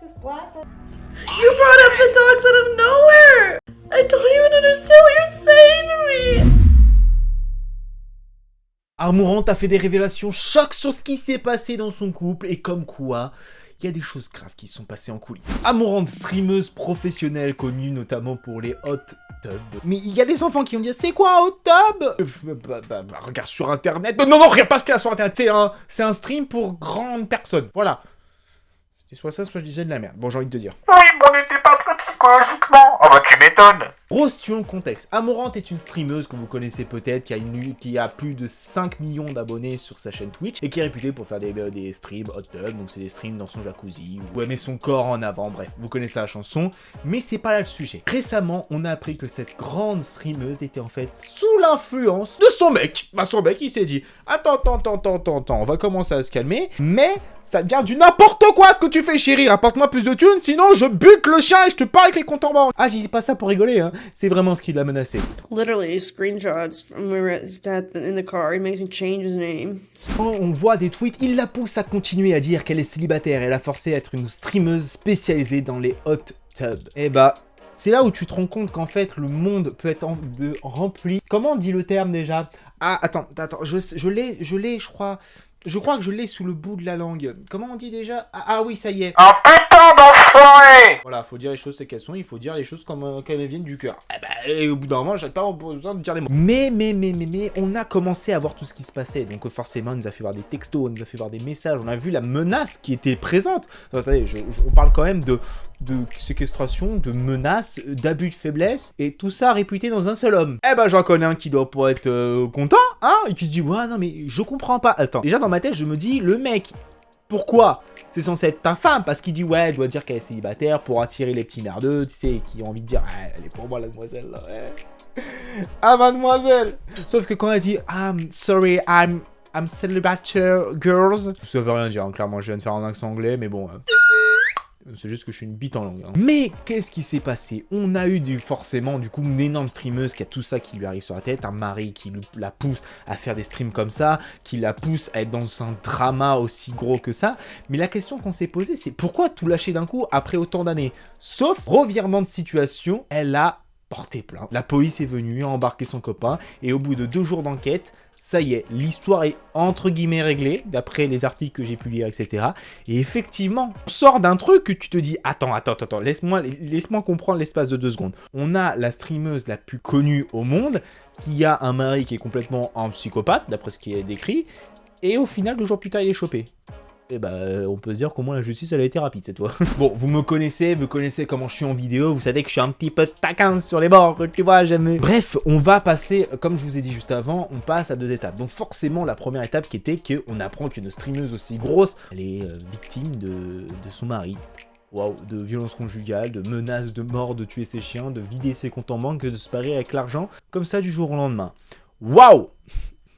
You brought up the dogs out of nowhere! I don't even understand what you're saying to me! Amourante a fait des révélations chocs sur ce qui s'est passé dans son couple et comme quoi, il y a des choses graves qui sont passées en coulisses. Amourante, streameuse professionnelle connue notamment pour les hot tubs. Mais il y a des enfants qui vont dire c'est quoi un hot tub regarde sur internet. Non, regarde pas ce qu'il y a sur internet. C'est un stream pour grandes personnes. Voilà. C'était soit ça, soit je disais de la merde. Bon, j'ai envie de te dire. Oui, mais on n'était pas prêt psychologiquement. Ah bah tu m'étonnes. Rostion le contexte. Amourante est une streameuse que vous connaissez peut-être, qui a plus de 5 millions d'abonnés sur sa chaîne Twitch et qui est réputée pour faire des streams hot tub, donc c'est des streams dans son jacuzzi ou elle met son corps en avant, bref, vous connaissez la chanson, mais c'est pas là le sujet. Récemment, on a appris que cette grande streameuse était en fait sous l'influence de son mec. Bah son mec il s'est dit attends, on va commencer à se calmer, mais ça devient du n'importe quoi ce que tu fais chérie, rapporte-moi plus de thunes, sinon je bute le chien et je te parle avec les comptes en banque. Ah, je dis pas ça pour rigoler, hein. C'est vraiment ce qui l'a menacé. Literally, screenshots from when we were at his dad in the car. He makes me change his name. Quand on voit des tweets, il la pousse à continuer à dire qu'elle est célibataire et l'a forcée à être une streameuse spécialisée dans les hot tubs. Et bah, c'est là où tu te rends compte qu'en fait, le monde peut être rempli... Comment on dit le terme déjà? Ah, attends, je l'ai, je crois... Je crois que je l'ai sous le bout de la langue. Comment on dit déjà? Ah oui, ça y est. Un putain d'enfoiré. Voilà, faut dire les choses c'est qu'elles sont, il faut dire les choses comme elles viennent du cœur. Et au bout d'un moment, j'ai pas besoin de dire les mots. Mais, on a commencé à voir tout ce qui se passait. Donc forcément, on nous a fait voir des textos, on nous a fait voir des messages, on a vu la menace qui était présente. Enfin, vous savez, on parle quand même de séquestration, de menaces, d'abus de faiblesse, et tout ça réputé dans un seul homme. Eh ben, j'en connais un qui doit pas être content, hein, et qui se dit, ouais, non mais je comprends pas. Attends, déjà dans ma tête, je me dis, le mec... Pourquoi? C'est censé être ta femme, parce qu'il dit ouais, je dois dire qu'elle est célibataire pour attirer les petits merdeux, tu sais, qui ont envie de dire ah, elle est pour moi la demoiselle là, ouais. Ah mademoiselle. Sauf que quand elle dit sorry, I'm célibataire girls, ça veut rien dire, hein, clairement je viens de faire un accent anglais, mais bon... C'est juste que je suis une bite en langue. Hein. Mais qu'est-ce qui s'est passé? On a eu forcément du coup une énorme streameuse qui a tout ça qui lui arrive sur la tête, un mari qui la pousse à faire des streams comme ça, qui la pousse à être dans un drama aussi gros que ça. Mais la question qu'on s'est posée, c'est pourquoi tout lâcher d'un coup après autant d'années? Sauf revirement de situation, elle a porté plainte. La police est venue, a embarqué son copain, et au bout de 2 jours d'enquête, ça y est, l'histoire est entre guillemets réglée, d'après les articles que j'ai pu lire, etc. Et effectivement, on sort d'un truc que tu te dis, attends, laisse-moi comprendre l'espace de 2 secondes. On a la streameuse la plus connue au monde, qui a un mari qui est complètement un psychopathe, d'après ce qui est décrit, et au final, 2 jours plus tard, il est chopé. Et bah, on peut se dire qu'au moins la justice, elle a été rapide cette fois. Bon, vous me connaissez, vous connaissez comment je suis en vidéo, vous savez que je suis un petit peu taquin sur les bords, tu vois, j'aime... Bref, on va passer, comme je vous ai dit juste avant, on passe à 2 étapes. Donc forcément, la première étape qui était qu'on apprend qu'une streameuse aussi grosse, elle est victime de son mari. Waouh, de violence conjugale, de menaces de mort, de tuer ses chiens, de vider ses comptes en banque, de se parer avec l'argent, comme ça du jour au lendemain. Waouh!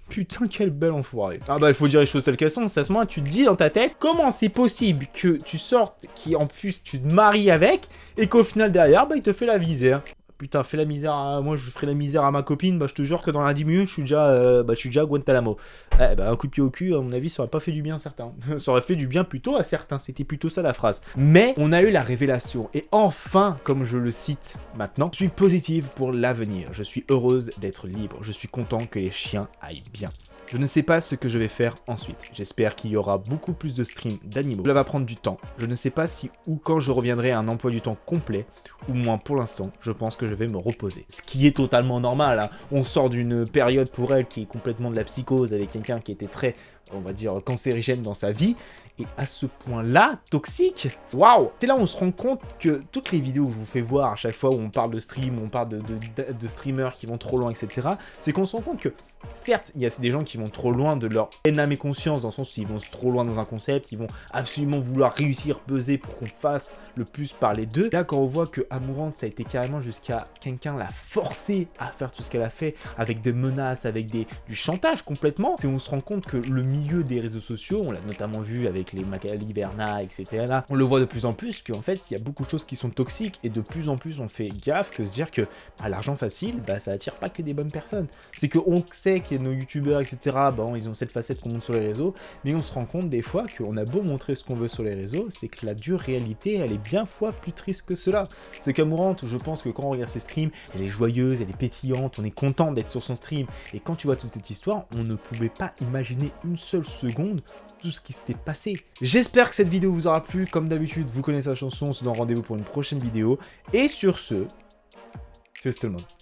Putain, quelle belle enfoirée. Ah bah, il faut dire les choses telles qu'elles sont. À ce moment, tu te dis dans ta tête, comment c'est possible que tu sortes, en plus tu te maries avec, et qu'au final derrière, bah, il te fait la misère. Putain, fais la misère à... Moi, je ferai la misère à ma copine, bah, je te jure que dans la 10 minutes, je suis déjà à Guantanamo. Eh bah, un coup de pied au cul, à mon avis, ça aurait pas fait du bien à certains. Ça aurait fait du bien plutôt à certains, c'était plutôt ça la phrase. Mais, on a eu la révélation, et enfin, comme je le cite maintenant, je suis positive pour l'avenir, je suis heureuse d'être libre, je suis content que les chiens aillent bien. Je ne sais pas ce que je vais faire ensuite. J'espère qu'il y aura beaucoup plus de streams d'animaux. Cela va prendre du temps. Je ne sais pas si ou quand je reviendrai à un emploi du temps complet, ou moins pour l'instant, je pense que je vais me reposer. Ce qui est totalement normal, hein. On sort d'une période pour elle qui est complètement de la psychose, avec quelqu'un qui était très, on va dire, cancérigène dans sa vie, et à ce point-là, toxique. Waouh! C'est là où on se rend compte que toutes les vidéos que je vous fais voir à chaque fois où on parle de stream, où on parle de streamers qui vont trop loin, etc., c'est qu'on se rend compte que, certes, il y a des gens qui vont trop loin de leur âme et conscience, dans le sens où ils vont trop loin dans un concept, ils vont absolument vouloir réussir, peser pour qu'on fasse le plus parler d'eux. Là, quand on voit que Amourante, ça a été carrément jusqu'à quelqu'un l'a forcé à faire tout ce qu'elle a fait, avec des menaces, avec du chantage complètement, c'est où on se rend compte que le milieu des réseaux sociaux, on l'a notamment vu avec les Magali Berna, etc. On le voit de plus en plus qu'en fait, il y a beaucoup de choses qui sont toxiques et de plus en plus on fait gaffe que se dire que l'argent facile, bah ça attire pas que des bonnes personnes. C'est qu'on sait que nos youtubeurs, etc., bon, ils ont cette facette qu'on montre sur les réseaux, mais on se rend compte des fois qu'on a beau montrer ce qu'on veut sur les réseaux, c'est que la dure réalité, elle est bien fois plus triste que cela. C'est qu'Amourante, je pense que quand on regarde ses streams, elle est joyeuse, elle est pétillante, on est content d'être sur son stream, et quand tu vois toute cette histoire, on ne pouvait pas imaginer une seule seconde tout ce qui s'était passé. J'espère que cette vidéo vous aura plu, comme d'habitude, vous connaissez la chanson, on se donne rendez-vous pour une prochaine vidéo, et sur ce, tchuss tout le monde.